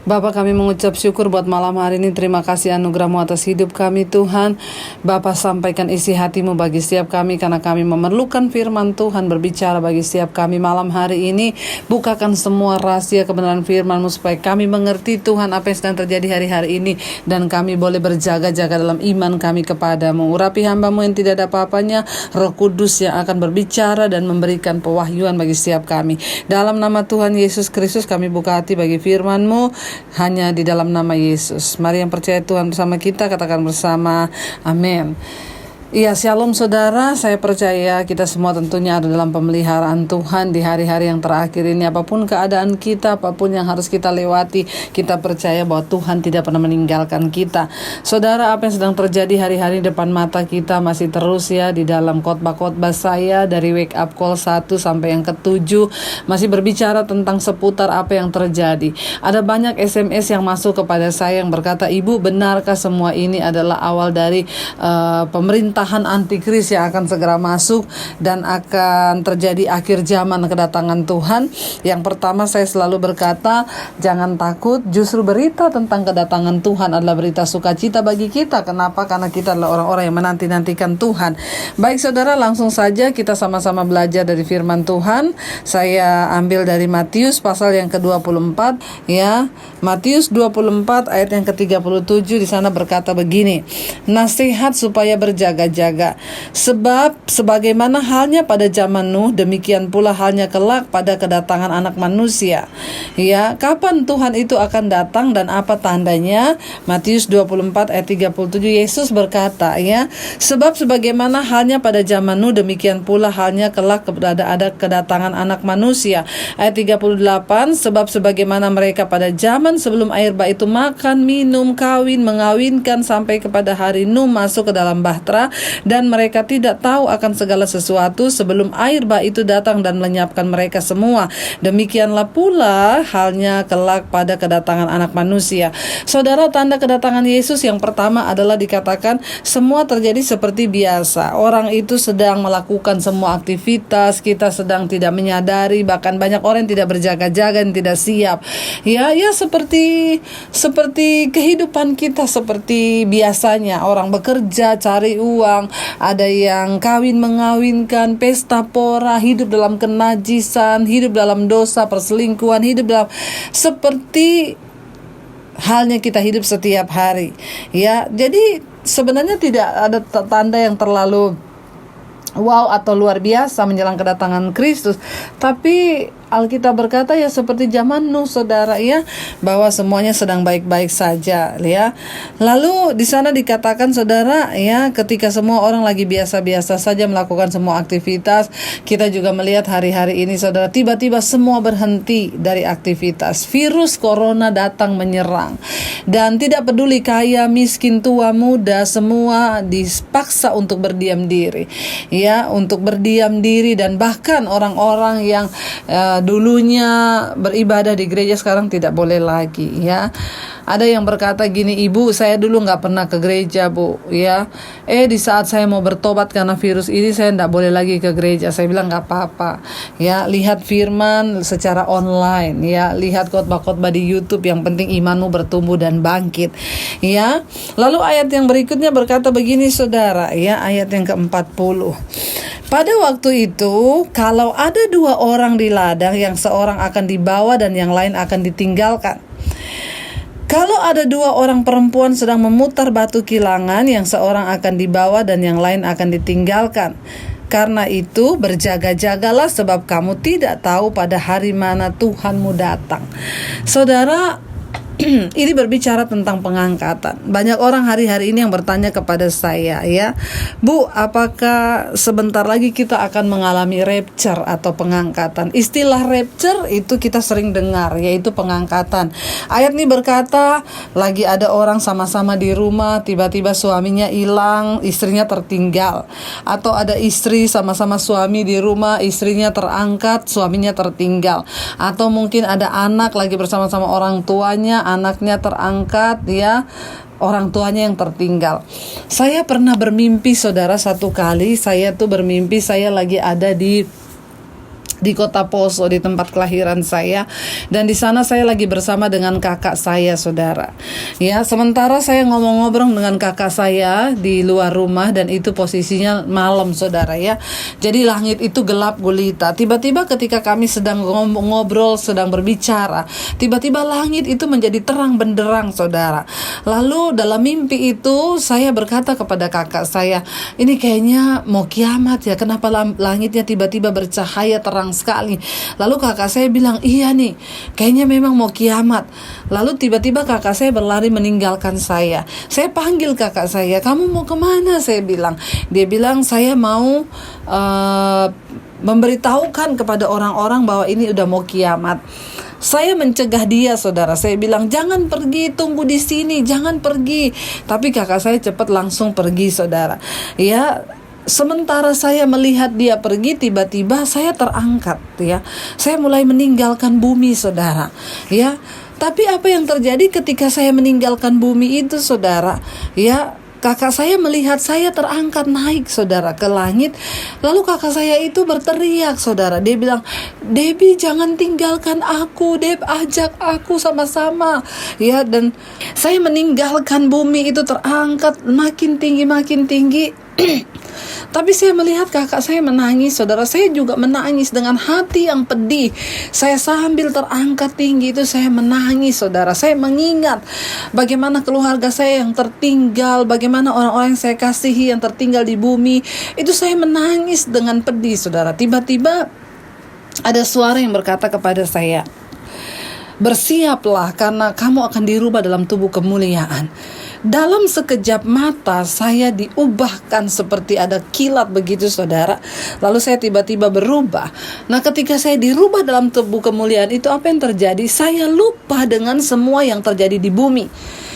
Bapa, kami mengucap syukur buat malam hari ini. Terima kasih anugerah-Mu atas hidup kami Tuhan. Bapa, sampaikan isi hati-Mu bagi setiap kami, karena kami memerlukan firman Tuhan berbicara bagi setiap kami malam hari ini. Bukakan semua rahasia kebenaran firman-Mu supaya kami mengerti Tuhan apa yang sedang terjadi hari-hari ini, dan kami boleh berjaga-jaga dalam iman kami kepadamu. Urapi hamba-Mu yang tidak ada apa-apanya, Roh Kudus yang akan berbicara dan memberikan pewahyuan bagi setiap kami. Dalam nama Tuhan Yesus Kristus kami buka hati bagi firman-Mu, hanya di dalam nama Yesus. Mari yang percaya Tuhan bersama kita katakan bersama, amin. Iya, shalom saudara. Saya percaya kita semua tentunya ada dalam pemeliharaan Tuhan di hari-hari yang terakhir ini. Apapun keadaan kita, apapun yang harus kita lewati, kita percaya bahwa Tuhan tidak pernah meninggalkan kita. Saudara, apa yang sedang terjadi hari-hari depan mata kita masih terus ya di dalam khotbah-khotbah saya dari Wake Up Call 1 sampai yang ke-7 masih berbicara tentang seputar apa yang terjadi. Ada banyak SMS yang masuk kepada saya yang berkata, "Ibu, benarkah semua ini adalah awal dari pemerintahan antikris yang akan segera masuk dan akan terjadi akhir zaman kedatangan Tuhan?" Yang pertama, saya selalu berkata, jangan takut. Justru berita tentang kedatangan Tuhan adalah berita sukacita bagi kita. Kenapa? Karena kita adalah orang-orang yang menanti-nantikan Tuhan. Baik saudara, langsung saja kita sama-sama belajar dari firman Tuhan. Saya ambil dari Matius pasal yang ke-24 ya. Matius 24 ayat yang ke-37 di sana berkata begini, "Nasihat supaya berjaga-jaga. Sebab sebagaimana halnya pada zaman Nuh, demikian pula halnya kelak pada kedatangan Anak Manusia." Ya, kapan Tuhan itu akan datang dan apa tandanya? Matius 24 ayat 37 Yesus berkata ya, "Sebab sebagaimana halnya pada zaman Nuh, demikian pula halnya kelak ada kedatangan Anak Manusia." Ayat 38, "Sebab sebagaimana mereka pada zaman sebelum air bah itu makan, minum, kawin, mengawinkan sampai kepada hari Nuh masuk ke dalam bahtera, dan mereka tidak tahu akan segala sesuatu sebelum air bah itu datang dan melenyapkan mereka semua. Demikianlah pula halnya kelak pada kedatangan Anak Manusia." Saudara, tanda kedatangan Yesus yang pertama adalah dikatakan semua terjadi seperti biasa. Orang itu sedang melakukan semua aktivitas, kita sedang tidak menyadari, bahkan banyak orang yang tidak berjaga-jaga, yang tidak siap. Ya seperti kehidupan kita seperti biasanya. Orang bekerja, cari uang, ada yang kawin mengawinkan, pesta pora, hidup dalam kenajisan, hidup dalam dosa, perselingkuhan, hidup dalam seperti halnya kita hidup setiap hari. Ya, jadi sebenarnya tidak ada tanda yang terlalu wow atau luar biasa menjelang kedatangan Kristus, tapi Alkitab berkata ya seperti zaman Nuh saudara ya, bahwa semuanya sedang baik-baik saja ya. Lalu di sana dikatakan saudara ya, ketika semua orang lagi biasa-biasa saja melakukan semua aktivitas, kita juga melihat hari-hari ini saudara, tiba-tiba semua berhenti dari aktivitas. Virus corona datang menyerang, dan tidak peduli kaya, miskin, tua, muda, semua dipaksa untuk berdiam diri ya, untuk berdiam diri. Dan bahkan orang-orang yang dulunya beribadah di gereja sekarang tidak boleh lagi ya. Ada yang berkata gini, "Ibu, saya dulu gak pernah ke gereja bu ya, di saat saya mau bertobat karena virus ini saya gak boleh lagi ke gereja." Saya bilang gak apa-apa ya, lihat firman secara online ya, lihat khotbah-khotbah di YouTube, yang penting imanmu bertumbuh dan bangkit ya. Lalu ayat yang berikutnya berkata begini saudara ya, ayat yang ke-40, "Pada waktu itu, kalau ada 2 orang di ladang, yang seorang akan dibawa dan yang lain akan ditinggalkan. Kalau ada 2 orang perempuan sedang memutar batu kilangan, yang seorang akan dibawa dan yang lain akan ditinggalkan. Karena itu berjaga-jagalah, sebab kamu tidak tahu pada hari mana Tuhanmu datang." Saudara, ini berbicara tentang pengangkatan. Banyak orang hari-hari ini yang bertanya kepada saya ya, "Bu, apakah sebentar lagi kita akan mengalami rapture atau pengangkatan?" Istilah rapture itu kita sering dengar, yaitu pengangkatan. Ayat ini berkata, lagi ada orang sama-sama di rumah, tiba-tiba suaminya hilang, istrinya tertinggal. Atau ada istri sama-sama suami di rumah, istrinya terangkat, suaminya tertinggal. Atau mungkin ada anak lagi bersama-sama orang tuanya, anaknya terangkat ya, orang tuanya yang tertinggal. Saya pernah bermimpi saudara, satu kali saya tuh bermimpi saya lagi ada di di kota Poso, di tempat kelahiran saya, dan di sana saya lagi bersama dengan kakak saya, saudara. Ya, sementara saya ngomong-ngobrol dengan kakak saya di luar rumah, dan itu posisinya malam, saudara ya. Jadi langit itu gelap gulita. Tiba-tiba ketika kami sedang ngobrol, sedang berbicara, tiba-tiba langit itu menjadi terang benderang, saudara. Lalu dalam mimpi itu saya berkata kepada kakak saya, ini kayaknya mau kiamat ya, kenapa langitnya tiba-tiba bercahaya terang sekali. Lalu kakak saya bilang, iya nih, kayaknya memang mau kiamat. Lalu tiba-tiba kakak saya berlari meninggalkan saya. Saya panggil kakak saya, kamu mau kemana? Saya bilang. Dia bilang, saya mau memberitahukan kepada orang-orang bahwa ini udah mau kiamat. Saya mencegah dia, saudara. Saya bilang, jangan pergi, tunggu di sini, jangan pergi. Tapi kakak saya cepat langsung pergi, saudara. Ya, sementara saya melihat dia pergi, tiba-tiba saya terangkat, ya. Saya mulai meninggalkan bumi, saudara. Ya, tapi apa yang terjadi ketika saya meninggalkan bumi itu, saudara? Ya, kakak saya melihat saya terangkat naik, saudara, ke langit. Lalu kakak saya itu berteriak, saudara. Dia bilang, Debbie, jangan tinggalkan aku, Deb, ajak aku sama-sama. Ya, dan saya meninggalkan bumi itu terangkat makin tinggi, makin tinggi. Tapi saya melihat kakak saya menangis, saudara. Saya juga menangis dengan hati yang pedih. Saya sambil terangkat tinggi itu saya menangis, saudara. Saya mengingat bagaimana keluarga saya yang tertinggal, bagaimana orang-orang yang saya kasihi yang tertinggal di bumi. Itu saya menangis dengan pedih, saudara. Tiba-tiba ada suara yang berkata kepada saya, bersiaplah karena kamu akan dirubah dalam tubuh kemuliaan. Dalam sekejap mata saya diubahkan seperti ada kilat begitu, saudara. Lalu saya tiba-tiba berubah. Nah, ketika saya dirubah dalam tubuh kemuliaan itu, apa yang terjadi? Saya lupa dengan semua yang terjadi di bumi.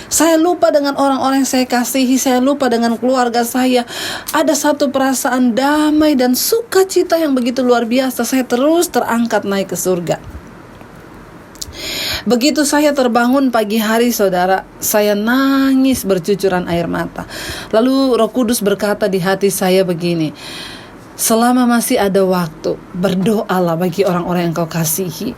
Saya lupa dengan orang-orang yang saya kasihi. Saya lupa dengan keluarga saya. Ada satu perasaan damai dan sukacita yang begitu luar biasa. Saya terus terangkat naik ke surga. Begitu saya terbangun pagi hari, saudara, saya nangis bercucuran air mata. Lalu Roh Kudus berkata di hati saya begini, selama masih ada waktu, berdoalah bagi orang-orang yang kau kasihi.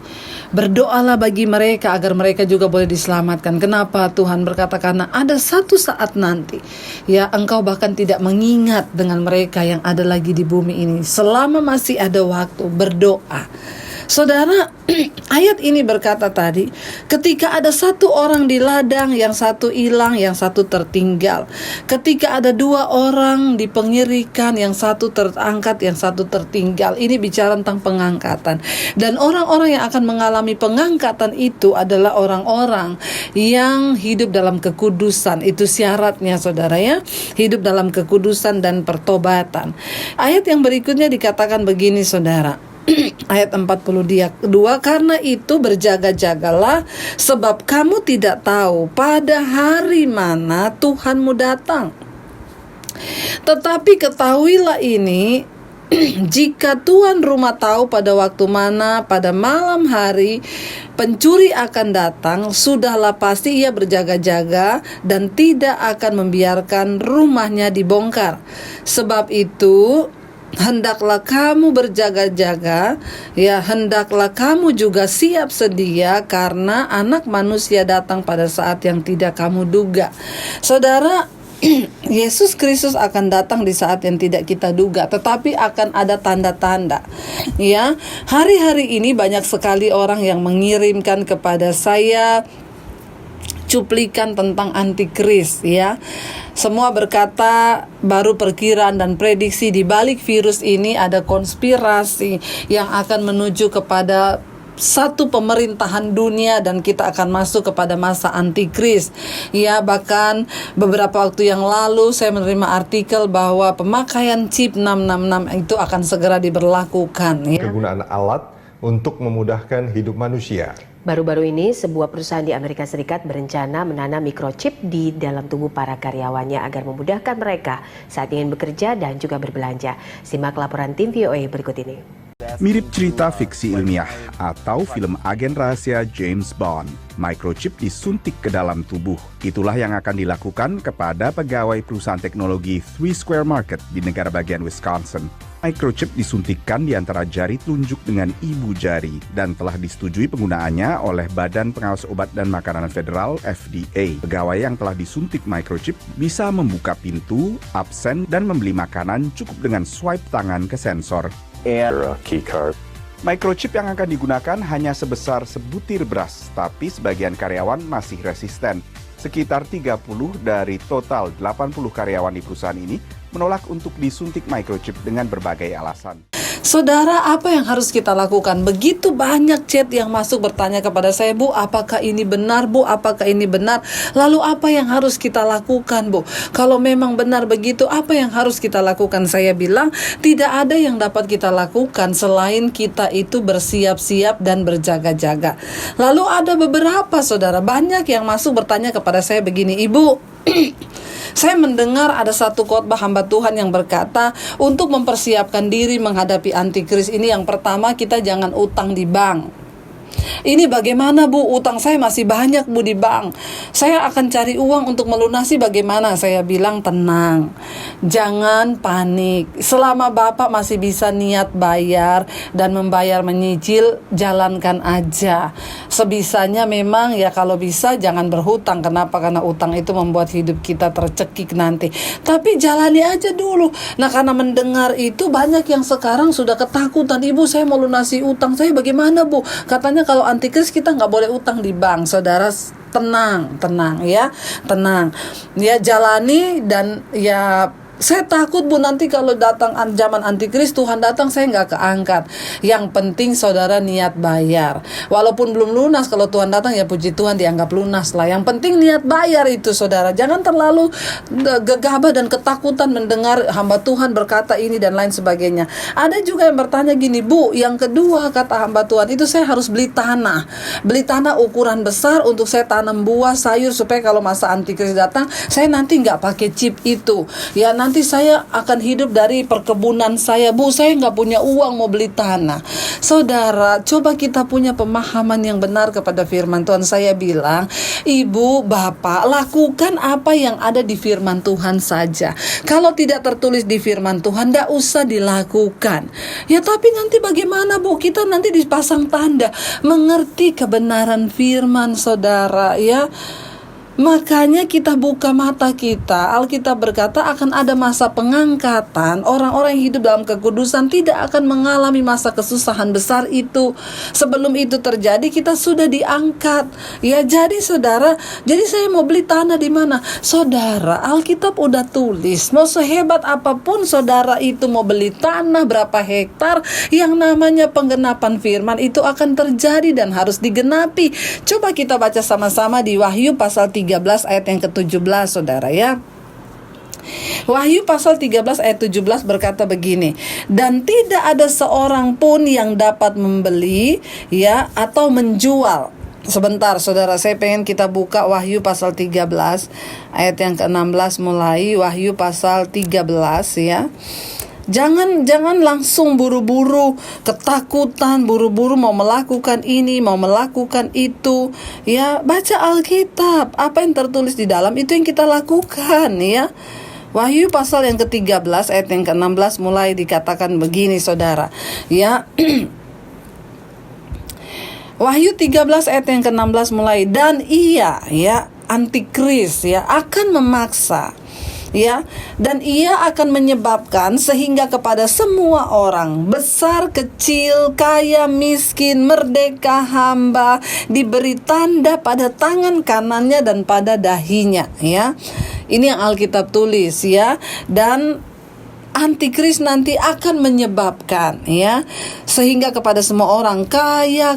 Berdoalah bagi mereka agar mereka juga boleh diselamatkan. Kenapa Tuhan berkata? Karena ada satu saat nanti, ya, engkau bahkan tidak mengingat dengan mereka yang ada lagi di bumi ini. Selama masih ada waktu, berdoa. Saudara, ayat ini berkata tadi, ketika ada satu orang di ladang, yang satu hilang, yang satu tertinggal. Ketika ada dua orang di pengirikan, yang satu terangkat, yang satu tertinggal. Ini bicara tentang pengangkatan. Dan orang-orang yang akan mengalami pengangkatan itu adalah orang-orang yang hidup dalam kekudusan. Itu syaratnya, saudara ya. Hidup dalam kekudusan dan pertobatan. Ayat yang berikutnya dikatakan begini, saudara. Ayat 42, karena itu berjaga-jagalah, sebab kamu tidak tahu pada hari mana Tuhanmu datang. Tetapi ketahuilah ini, jika tuan rumah tahu pada waktu mana pada malam hari pencuri akan datang, sudahlah pasti ia berjaga-jaga dan tidak akan membiarkan rumahnya dibongkar. Sebab itu hendaklah kamu berjaga-jaga, ya, hendaklah kamu juga siap sedia, karena Anak Manusia datang pada saat yang tidak kamu duga. Saudara, Yesus Kristus akan datang di saat yang tidak kita duga, tetapi akan ada tanda-tanda. Ya, hari-hari ini banyak sekali orang yang mengirimkan kepada saya cuplikan tentang antikris, ya. Semua berkata baru perkiraan dan prediksi di balik virus ini ada konspirasi yang akan menuju kepada satu pemerintahan dunia dan kita akan masuk kepada masa antikris. Ya, bahkan beberapa waktu yang lalu saya menerima artikel bahwa pemakaian chip 666 itu akan segera diberlakukan, ya. Kegunaan alat untuk memudahkan hidup manusia. Baru-baru ini, sebuah perusahaan di Amerika Serikat berencana menanam microchip di dalam tubuh para karyawannya agar memudahkan mereka saat ingin bekerja dan juga berbelanja. Simak laporan tim VOA berikut ini. Mirip cerita fiksi ilmiah atau film agen rahasia James Bond, microchip disuntik ke dalam tubuh. Itulah yang akan dilakukan kepada pegawai perusahaan teknologi Three Square Market di negara bagian Wisconsin. Microchip disuntikkan di antara jari telunjuk dengan ibu jari dan telah disetujui penggunaannya oleh Badan Pengawas Obat dan Makanan Federal (FDA). Pegawai yang telah disuntik microchip bisa membuka pintu, absen, dan membeli makanan cukup dengan swipe tangan ke sensor. Key card. Microchip yang akan digunakan hanya sebesar sebutir beras, tapi sebagian karyawan masih resisten. Sekitar 30 dari total 80 karyawan di perusahaan ini menolak untuk disuntik microchip dengan berbagai alasan. Saudara, apa yang harus kita lakukan? Begitu banyak chat yang masuk bertanya kepada saya, Bu, apakah ini benar, Bu? Apakah ini benar? Lalu apa yang harus kita lakukan, Bu? Kalau memang benar begitu, apa yang harus kita lakukan? Saya bilang, tidak ada yang dapat kita lakukan selain kita itu bersiap-siap dan berjaga-jaga. Lalu ada beberapa saudara, banyak yang masuk bertanya kepada saya begini, Ibu, saya mendengar ada satu khotbah hamba Tuhan yang berkata untuk mempersiapkan diri menghadapi antikris ini, yang pertama kita jangan utang di bank. Ini bagaimana, Bu? Utang saya masih banyak, Bu, di bank. Saya akan cari uang untuk melunasi, bagaimana? Saya bilang, tenang, jangan panik. Selama Bapak masih bisa niat bayar dan membayar menyicil, jalankan aja. Sebisanya memang ya, kalau bisa jangan berhutang. Kenapa? Karena utang itu membuat hidup kita tercekik nanti. Tapi jalani aja dulu. Nah, karena mendengar itu banyak yang sekarang sudah ketakutan. Ibu, saya mau lunasi utang saya, bagaimana, Bu? Katanya kalau antikris kita nggak boleh utang di bank. Saudara, tenang ya, jalani. Dan ya, saya takut, Bu, nanti kalau datang zaman antikris, Tuhan datang, saya nggak keangkat. Yang penting saudara niat bayar. Walaupun belum lunas, kalau Tuhan datang ya puji Tuhan dianggap lunas lah. Yang penting niat bayar itu, saudara. Jangan terlalu gegabah dan ketakutan mendengar hamba Tuhan berkata ini dan lain sebagainya. Ada juga yang bertanya gini, Bu, yang kedua kata hamba Tuhan itu saya harus beli tanah. Beli tanah ukuran besar untuk saya tanam buah, sayur, supaya kalau masa antikris datang, saya nanti nggak pakai chip itu. Ya, nanti saya akan hidup dari perkebunan saya. Bu, saya nggak punya uang mau beli tanah. Saudara, coba kita punya pemahaman yang benar kepada firman Tuhan. Saya bilang, Ibu, Bapak, lakukan apa yang ada di firman Tuhan saja. Kalau tidak tertulis di firman Tuhan, nggak usah dilakukan. Ya, tapi nanti bagaimana, Bu? Kita nanti dipasang tanda. Mengerti kebenaran firman, saudara, ya. Makanya kita buka mata kita. Alkitab berkata akan ada masa pengangkatan. Orang-orang yang hidup dalam kekudusan tidak akan mengalami masa kesusahan besar itu. Sebelum itu terjadi, kita sudah diangkat. Ya, jadi saudara, jadi saya mau beli tanah di mana? Saudara, Alkitab udah tulis. Mau sehebat apapun saudara itu mau beli tanah berapa hektar, yang namanya penggenapan firman itu akan terjadi dan harus digenapi. Coba kita baca sama-sama di Wahyu pasal 13 ayat yang ke-17, saudara, ya. Wahyu pasal 13 ayat 17 berkata begini, dan tidak ada seorang pun yang dapat membeli, ya, atau menjual. Sebentar, saudara, saya pengen kita buka Wahyu pasal 13 ayat yang ke-16 mulai. Wahyu pasal 13, ya. Jangan langsung buru-buru, ketakutan, buru-buru mau melakukan ini, mau melakukan itu. Ya, baca Alkitab. Apa yang tertulis di dalam itu yang kita lakukan, ya. Wahyu pasal yang ke-13 ayat yang ke-16 mulai dikatakan begini, saudara. Ya. Wahyu 13 ayat yang ke-16 mulai, dan ia, ya, antikris, ya, akan memaksa, ya, dan ia akan menyebabkan sehingga kepada semua orang, besar kecil, kaya miskin, merdeka hamba, diberi tanda pada tangan kanannya dan pada dahinya, ya. Ini yang Alkitab tulis, ya. Dan antikris nanti akan menyebabkan, ya, sehingga kepada semua orang, kaya,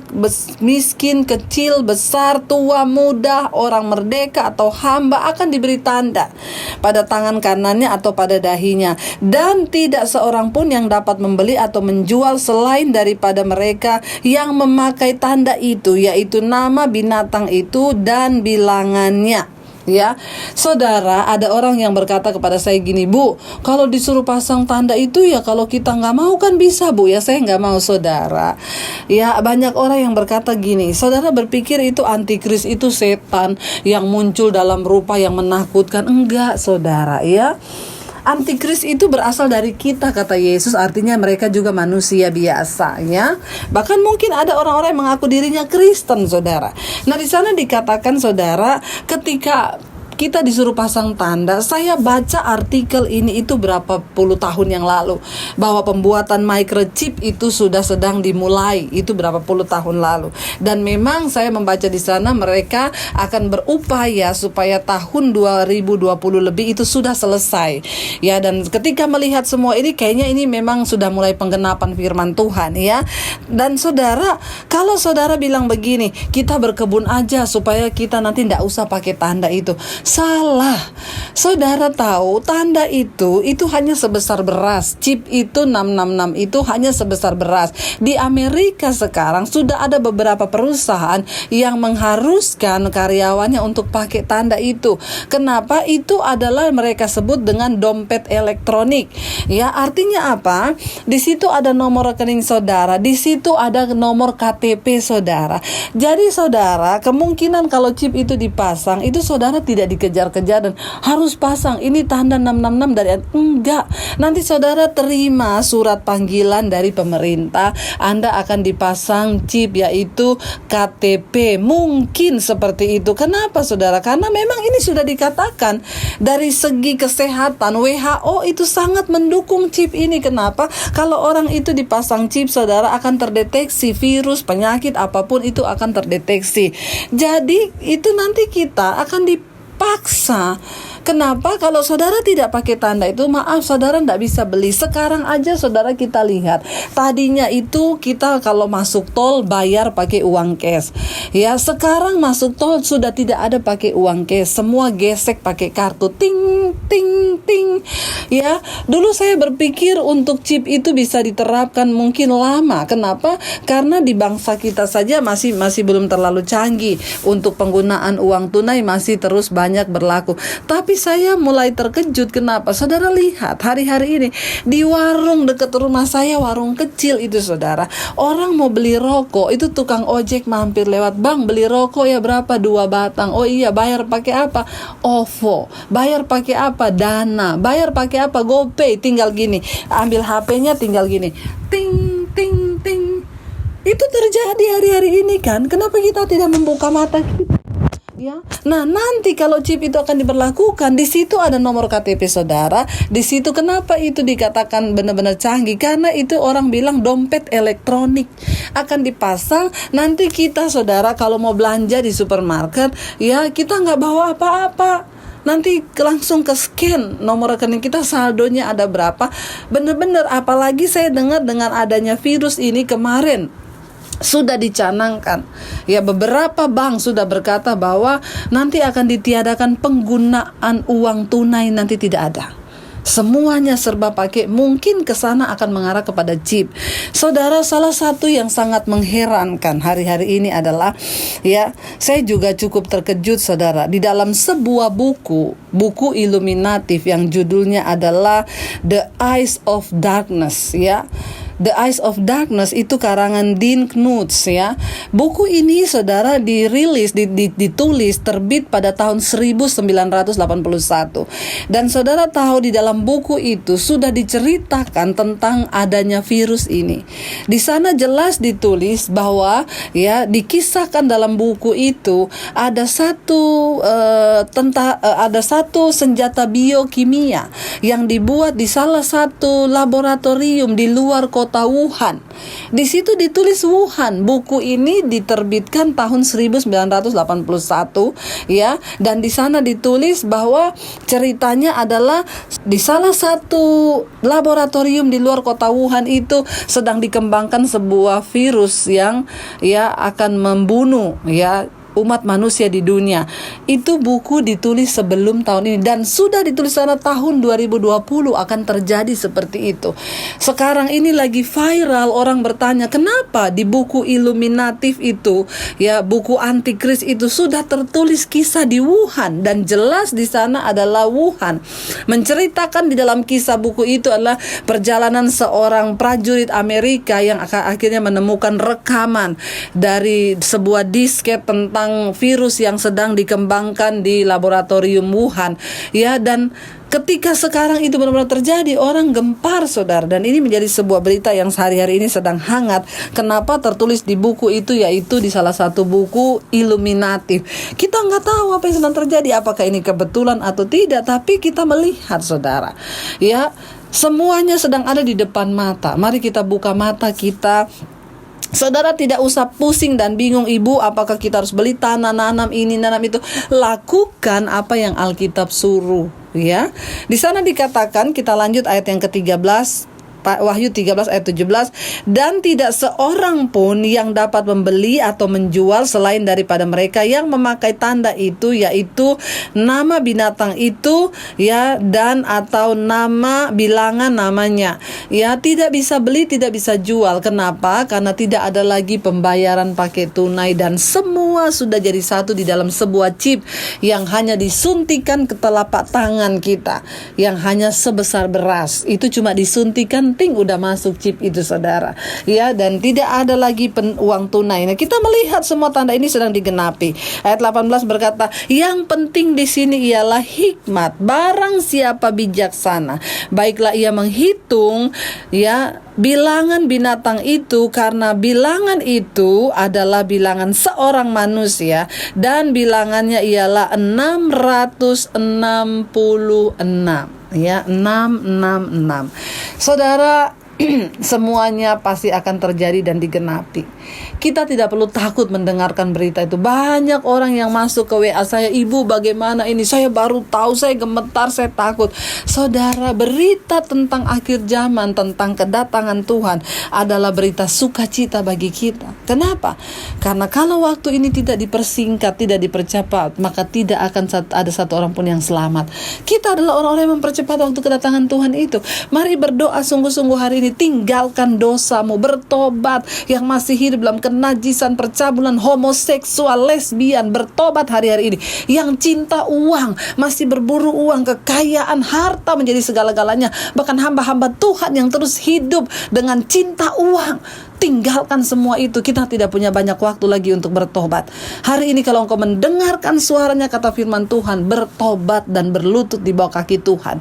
miskin, kecil, besar, tua, muda, orang merdeka atau hamba, akan diberi tanda pada tangan kanannya atau pada dahinya, dan tidak seorang pun yang dapat membeli atau menjual selain daripada mereka yang memakai tanda itu, yaitu nama binatang itu dan bilangannya. Ya, saudara, ada orang yang berkata kepada saya gini, Bu, kalau disuruh pasang tanda itu ya kalau kita nggak mau kan bisa, Bu. Ya, saya nggak mau, saudara. Ya, banyak orang yang berkata gini, saudara berpikir itu antikris, itu setan yang muncul dalam rupa yang menakutkan. Enggak, saudara, ya. Antikris itu berasal dari kita, kata Yesus, artinya mereka juga manusia biasa, ya. Bahkan mungkin ada orang-orang yang mengaku dirinya Kristen, saudara. Nah, di sana dikatakan, saudara, ketika kita disuruh pasang tanda. Saya baca artikel ini itu berapa puluh tahun yang lalu, bahwa pembuatan microchip itu sudah sedang dimulai, itu berapa puluh tahun lalu. Dan memang saya membaca di sana mereka akan berupaya supaya tahun 2020 lebih itu sudah selesai. Ya, dan ketika melihat semua ini, kayaknya ini memang sudah mulai penggenapan firman Tuhan, ya. Dan saudara, kalau saudara bilang begini, kita berkebun aja supaya kita nanti tidak usah pakai tanda itu. Salah. Saudara tahu tanda itu hanya sebesar beras. Chip itu 666 itu hanya sebesar beras. Di Amerika sekarang sudah ada beberapa perusahaan yang mengharuskan karyawannya untuk pakai tanda itu. Kenapa? Itu adalah mereka sebut dengan dompet elektronik. Ya, artinya apa? Di situ ada nomor rekening saudara, di situ ada nomor KTP saudara. Jadi saudara, kemungkinan kalau chip itu dipasang, itu saudara tidak dikejar-kejar dan harus pasang ini tanda 666 dari enggak. Nanti saudara terima surat panggilan dari pemerintah, Anda akan dipasang chip, yaitu KTP. Mungkin seperti itu. Kenapa saudara? Karena memang ini sudah dikatakan dari segi kesehatan, WHO itu sangat mendukung chip ini. Kenapa? Kalau orang itu dipasang chip, saudara, akan terdeteksi virus, penyakit apapun itu akan terdeteksi. Jadi itu nanti kita akan dipaksa. Kenapa? Kalau saudara tidak pakai tanda itu, maaf, saudara tidak bisa beli. Sekarang aja saudara kita lihat, tadinya itu kita kalau masuk tol bayar pakai uang cash. Ya, sekarang masuk tol sudah tidak ada pakai uang cash, semua gesek pakai kartu, ting ting ting. Ya, dulu saya berpikir untuk chip itu bisa diterapkan mungkin lama. Kenapa? Karena di bangsa kita saja masih belum terlalu canggih. Untuk penggunaan uang tunai masih terus banyak berlaku. Tapi saya mulai terkejut. Kenapa? Saudara lihat hari-hari ini di warung dekat rumah saya, warung kecil itu saudara, orang mau beli rokok, itu tukang ojek mampir lewat, "Bang, beli rokok ya berapa? 2 batang." "Oh iya." "Bayar pakai apa?" "OVO." "Bayar pakai apa?" "Dana." "Bayar pakai apa?" "GoPay." Tinggal gini, ambil HP-nya tinggal gini, ting ting ting. Itu terjadi hari-hari ini kan. Kenapa kita tidak membuka mata kita? Ya. Nah, nanti kalau chip itu akan diberlakukan, di situ ada nomor KTP saudara. Di situ kenapa itu dikatakan benar-benar canggih? Karena itu orang bilang dompet elektronik akan dipasang. Nanti kita saudara kalau mau belanja di supermarket, ya kita nggak bawa apa-apa. Nanti langsung ke scan nomor rekening kita, saldonya ada berapa. Benar-benar, apalagi saya dengar dengan adanya virus ini kemarin sudah dicanangkan, ya, beberapa bank sudah berkata bahwa nanti akan ditiadakan penggunaan uang tunai, nanti tidak ada. Semuanya serba pakai, mungkin ke sana akan mengarah kepada chip. Saudara, salah satu yang sangat mengherankan hari-hari ini adalah, ya, saya juga cukup terkejut saudara, di dalam sebuah buku iluminatif yang judulnya adalah The Eyes of Darkness, ya. The Eyes of Darkness itu karangan Dean Knuth, ya. Buku ini saudara dirilis, ditulis, terbit pada tahun 1981. Dan saudara tahu di dalam buku itu sudah diceritakan tentang adanya virus ini. Di sana jelas ditulis bahwa, ya, dikisahkan dalam buku itu ada satu senjata biokimia yang dibuat di salah satu laboratorium di luar kota Wuhan. Di situ ditulis Wuhan. Buku ini diterbitkan tahun 1981, ya, dan di sana ditulis bahwa ceritanya adalah di salah satu laboratorium di luar kota Wuhan itu sedang dikembangkan sebuah virus yang, ya, akan membunuh, ya, umat manusia di dunia. Itu buku ditulis sebelum tahun ini dan sudah ditulis pada tahun 2020 akan terjadi seperti itu. Sekarang ini lagi viral, orang bertanya kenapa di buku iluminatif itu, ya, buku antikris itu sudah tertulis kisah di Wuhan dan jelas di sana adalah Wuhan. Menceritakan di dalam kisah buku itu adalah perjalanan seorang prajurit Amerika yang akhirnya menemukan rekaman dari sebuah disket tentang virus yang sedang dikembangkan di laboratorium Wuhan, ya, dan Ketika sekarang itu benar-benar terjadi, orang gempar, saudara. Dan ini menjadi sebuah berita yang sehari-hari ini sedang hangat. Kenapa tertulis di buku itu, yaitu di salah satu buku Illuminati. Kita nggak tahu apa yang sedang terjadi, apakah ini kebetulan atau tidak, tapi kita melihat, saudara, ya, semuanya sedang ada di depan mata. Mari kita buka mata kita. Saudara tidak usah pusing dan bingung, ibu, apakah kita harus beli tanah, nanam ini, nanam itu. Lakukan apa yang Alkitab suruh, ya. Di sana dikatakan, kita lanjut ayat yang ke-13, Wahyu 13 ayat 17, dan tidak seorang pun yang dapat membeli atau menjual selain daripada mereka yang memakai tanda itu, yaitu nama binatang itu, ya, dan atau nama bilangan namanya. Ya, tidak bisa beli, tidak bisa jual. Kenapa? Karena tidak ada lagi pembayaran pakai tunai, dan semua sudah jadi satu di dalam sebuah chip yang hanya disuntikan ke telapak tangan kita, yang hanya sebesar beras. Itu cuma disuntikan, ting, udah masuk chip itu, saudara, ya, dan tidak ada lagi uang tunai. Nah, kita melihat semua tanda ini sedang digenapi. Ayat 18 berkata, yang penting di sini ialah hikmat. Barang siapa bijaksana, baiklah ia menghitung, ya, bilangan binatang itu, karena bilangan itu adalah bilangan seorang manusia, dan bilangannya ialah 666, ya, 666. Saudara, semuanya pasti akan terjadi dan digenapi. Kita tidak perlu takut mendengarkan berita itu. Banyak orang yang masuk ke WA saya, ibu, bagaimana ini? Saya baru tahu, saya gemetar, saya takut. Saudara, berita tentang akhir zaman, tentang kedatangan Tuhan adalah berita sukacita bagi kita. Kenapa? Karena kalau waktu ini tidak dipersingkat, tidak dipercepat, maka tidak akan ada satu orang pun yang selamat. Kita adalah orang-orang yang mempercepat waktu kedatangan Tuhan itu. Mari berdoa sungguh-sungguh hari ini. Tinggalkan dosamu, bertobat. Yang masih hidup dalam kenajisan, percabulan, homoseksual, lesbian, bertobat hari-hari ini. Yang cinta uang, masih berburu uang, kekayaan, harta menjadi segala-galanya. Bahkan hamba-hamba Tuhan yang terus hidup dengan cinta uang. Tinggalkan semua itu. Kita tidak punya banyak waktu lagi untuk bertobat. Hari ini kalau engkau mendengarkan suaranya, kata firman Tuhan, bertobat dan berlutut di bawah kaki Tuhan.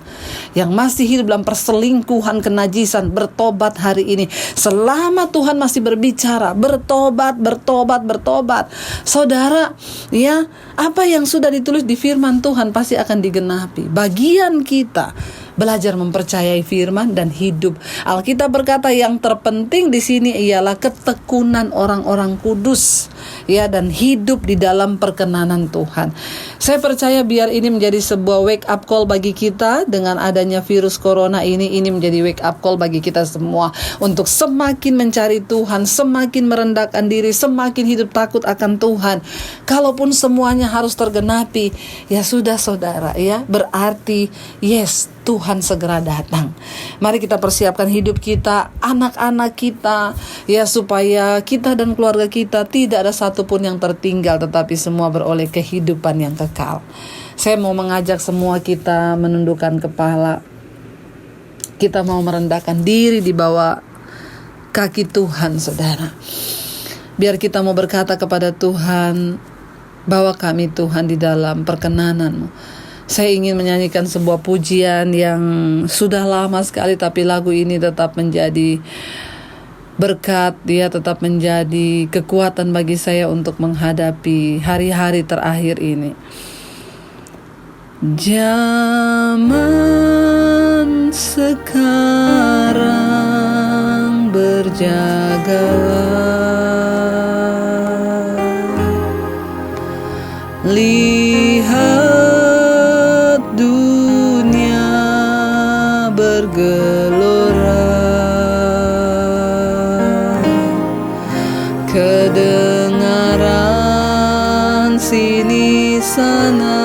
Yang masih hidup dalam perselingkuhan, kenajisan, bertobat hari ini. Selama Tuhan masih berbicara, bertobat, bertobat, bertobat. Saudara, ya, apa yang sudah ditulis di firman Tuhan pasti akan digenapi. Bagian kita belajar mempercayai firman dan hidup. Alkitab berkata yang terpenting di sini ialah ketekunan orang-orang kudus, ya, dan hidup di dalam perkenanan Tuhan. Saya percaya biar ini menjadi sebuah wake up call bagi kita. Dengan adanya virus corona ini menjadi wake up call bagi kita semua untuk semakin mencari Tuhan, semakin merendahkan diri, semakin hidup takut akan Tuhan. Kalaupun semuanya harus tergenapi, ya sudah, saudara, ya, berarti yes, Tuhan segera datang. Mari kita persiapkan hidup kita, anak-anak kita, ya, supaya kita dan keluarga kita tidak ada satupun yang tertinggal, tetapi semua beroleh kehidupan yang kekal. Saya mau mengajak semua kita menundukkan kepala. Kita mau merendahkan diri di bawah kaki Tuhan, saudara. Biar kita mau berkata kepada Tuhan, bawa kami Tuhan di dalam perkenanan-Mu. Saya ingin menyanyikan sebuah pujian yang sudah lama sekali, tapi lagu ini tetap menjadi berkat, dia tetap menjadi kekuatan bagi saya untuk menghadapi hari-hari terakhir ini. Zaman sekarang berjagalah, lihat dunia bergelora, kedengaran sini sana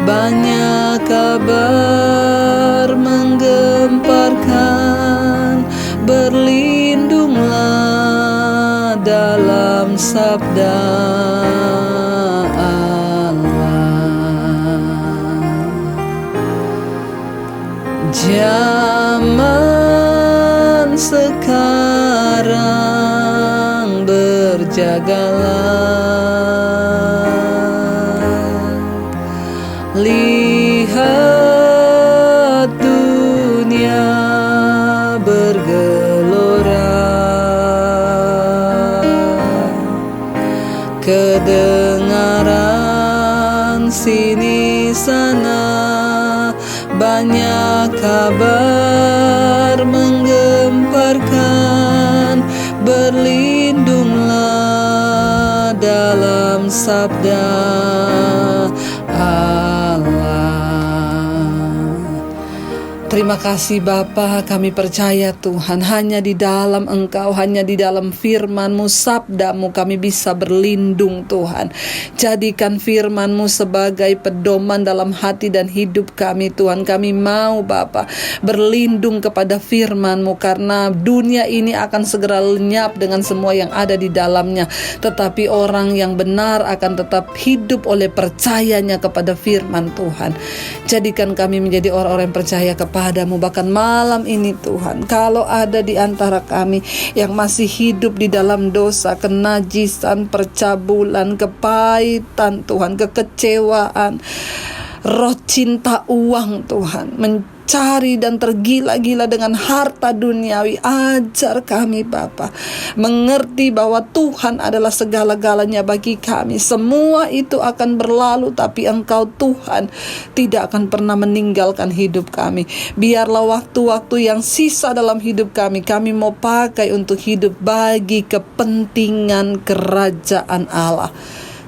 banyak kabar menggemparkan. Berlindunglah dalam sabda zaman sekarang berjagalah, lihat banyak kabar menggemparkan, berlindunglah dalam sabda Allah. Terima kasih Bapa, kami percaya Tuhan, hanya di dalam Engkau, hanya di dalam firman-Mu, sabda-Mu kami bisa berlindung Tuhan. Jadikan firman-Mu sebagai pedoman dalam hati dan hidup kami Tuhan. Kami mau Bapa berlindung kepada firman-Mu, karena dunia ini akan segera lenyap dengan semua yang ada di dalamnya. Tetapi orang yang benar akan tetap hidup oleh percayanya kepada firman Tuhan. Jadikan kami menjadi orang-orang yang percaya kepadamu. Bahkan malam ini Tuhan, kalau ada di antara kami yang masih hidup di dalam dosa, kenajisan, percabulan, kepahitan Tuhan, kekecewaan, roh cinta uang Tuhan, mencari dan tergila-gila dengan harta duniawi, ajar kami Bapa mengerti bahwa Tuhan adalah segala-galanya bagi kami. Semua itu akan berlalu, tapi Engkau Tuhan tidak akan pernah meninggalkan hidup kami. Biarlah waktu-waktu yang sisa dalam hidup kami mau pakai untuk hidup bagi kepentingan kerajaan Allah.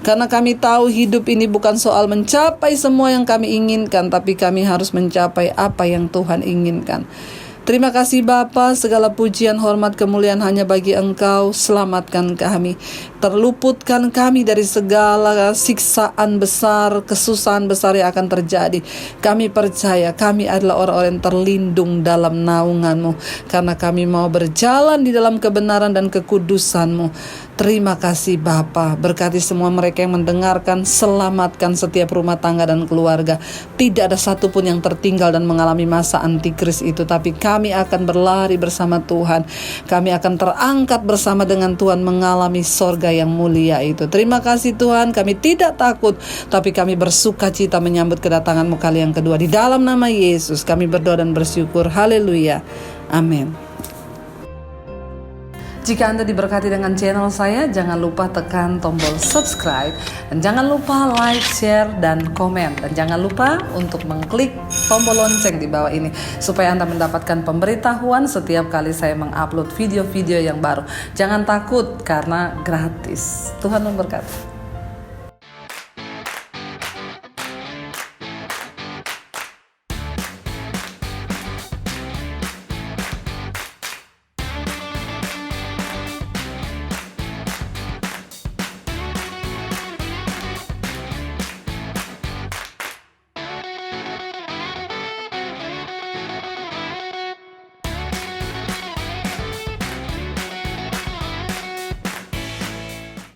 Karena kami tahu hidup ini bukan soal mencapai semua yang kami inginkan, tapi kami harus mencapai apa yang Tuhan inginkan. Terima kasih Bapa, segala pujian, hormat, kemuliaan hanya bagi Engkau. Selamatkan kami, terluputkan kami dari segala siksaan besar, kesusahan besar yang akan terjadi. Kami percaya kami adalah orang-orang yang terlindung dalam naungan-Mu, karena kami mau berjalan di dalam kebenaran dan kekudusan-Mu. Terima kasih Bapa, berkati semua mereka yang mendengarkan, selamatkan setiap rumah tangga dan keluarga. Tidak ada satupun yang tertinggal dan mengalami masa antikris itu, tapi kami akan berlari bersama Tuhan. Kami akan terangkat bersama dengan Tuhan mengalami sorga yang mulia itu. Terima kasih Tuhan, kami tidak takut, tapi kami bersuka cita menyambut kedatangan-Mu kali yang kedua. Di dalam nama Yesus kami berdoa dan bersyukur. Haleluya. Amin. Jika Anda diberkati dengan channel saya, jangan lupa tekan tombol subscribe, dan jangan lupa like, share, dan komen. Dan jangan lupa untuk mengklik tombol lonceng di bawah ini, supaya Anda mendapatkan pemberitahuan setiap kali saya mengupload video-video yang baru. Jangan takut, karena gratis. Tuhan memberkati.